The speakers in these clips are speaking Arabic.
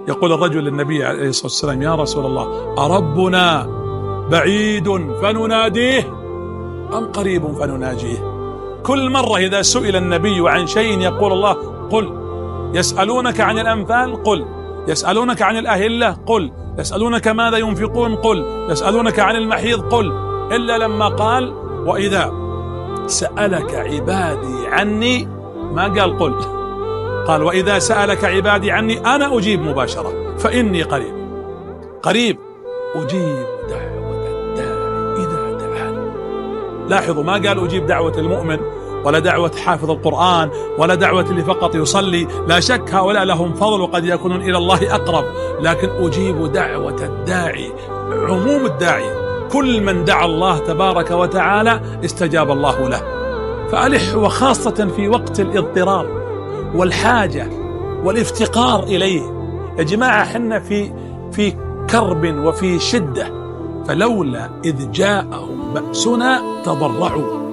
يقول الرجل للنبي عليه الصلاة والسلام: يا رسول الله، أربنا بعيد فنناديه أم قريب فنناجيه؟ كل مرة إذا سئل النبي عن شيء يقول الله: قل. يسألونك عن الأنفال؟ قل. يسألونك عن الأهلة؟ قل. يسألونك ماذا ينفقون؟ قل. يسألونك عن المحيض؟ قل. إلا لما قال: وإذا سألك عبادي عني، ما قال قل، قال: وإذا سألك عبادي عني أنا أجيب مباشرة، فإني قريب قريب أجيب دعوة الداعي إذا دعان. لاحظوا، ما قال أجيب دعوة المؤمن ولا دعوة حافظ القرآن ولا دعوة اللي فقط يصلي، لا شك هؤلاء لهم فضل وقد يكونون إلى الله أقرب، لكن أجيب دعوة الداعي، عموم الداعي، كل من دعا الله تبارك وتعالى استجاب الله له. فألح، وخاصة في وقت الاضطرار والحاجة والافتقار إليه. يا جماعة، حنا في كرب وفي شدة، فلولا إذ جاءهم بأسنا تضرعوا.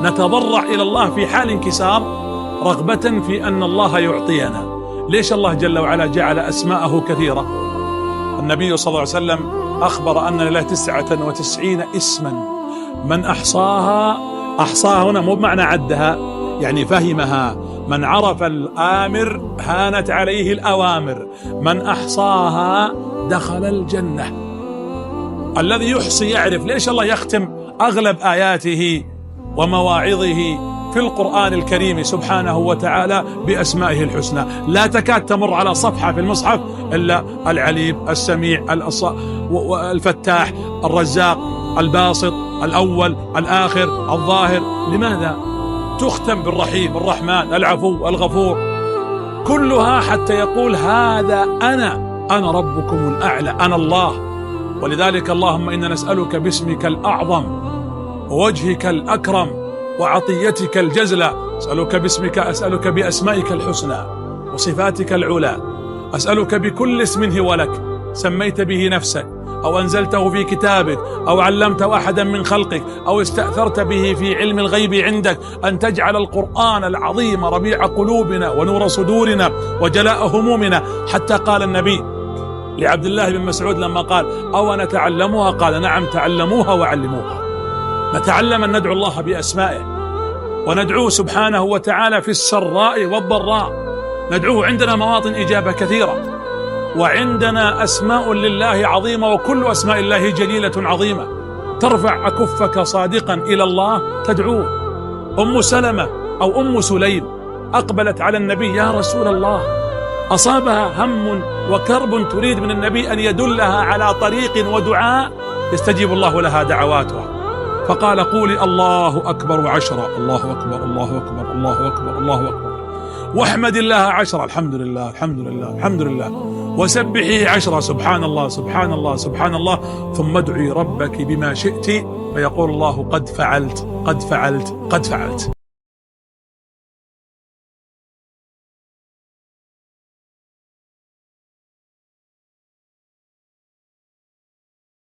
نتضرع إلى الله في حال انكسار رغبة في أن الله يعطينا. ليش الله جل وعلا جعل أسماءه كثيرة؟ النبي صلى الله عليه وسلم أخبر أن له 99 اسما، من أحصاها هنا مو بمعنى عدها، يعني فهمها. من عرف الآمر هانت عليه الأوامر، من أحصاها دخل الجنة. الذي يحصي يعرف. ليش الله يختم أغلب آياته ومواعظه في القرآن الكريم سبحانه وتعالى بأسمائه الحسنى؟ لا تكاد تمر على صفحة في المصحف إلا العليم، السميع، الفتاح، الرزاق، الباسط، الأول، الآخر، الظاهر. لماذا؟ تختم بالرحيم، الرحمن، العفو، الغفور، كلها حتى يقول: هذا أنا ربكم الأعلى، أنا الله. ولذلك اللهم إنا نسألك باسمك الأعظم ووجهك الأكرم وعطيتك الجزلة، أسألك بأسمائك الحسنى وصفاتك العلى، أسألك بكل اسم هو لك سميت به نفسك أو أنزلته في كتابك أو علمته أحدا من خلقك أو استأثرت به في علم الغيب عندك، أن تجعل القرآن العظيم ربيع قلوبنا ونور صدورنا وجلاء همومنا. حتى قال النبي لعبد الله بن مسعود لما قال: أو نتعلمها؟ قال: نعم، تعلموها وعلموها. نتعلم أن ندعو الله بأسمائه، وندعوه سبحانه وتعالى في السراء والضراء. ندعوه، عندنا مواطن إجابة كثيرة، وعندنا أسماء لله عظيمة، وكل أسماء الله جليلة عظيمة. ترفع أكفك صادقا إلى الله تدعوه. أم سلمة أو أم سليم أقبلت على النبي: يا رسول الله، أصابها هم وكرب تريد من النبي أن يدلها على طريق ودعاء يستجيب الله لها دعواتها. فقال: قولي الله أكبر 10، الله أكبر، الله أكبر، الله أكبر، الله أكبر، واحمد الله 10، الحمد لله، الحمد لله، الحمد لله، وسبحيه 10، سبحان الله، سبحان الله، سبحان الله، ثم ادعي ربك بما شئت فيقول الله: قد فعلت، قد فعلت، قد فعلت.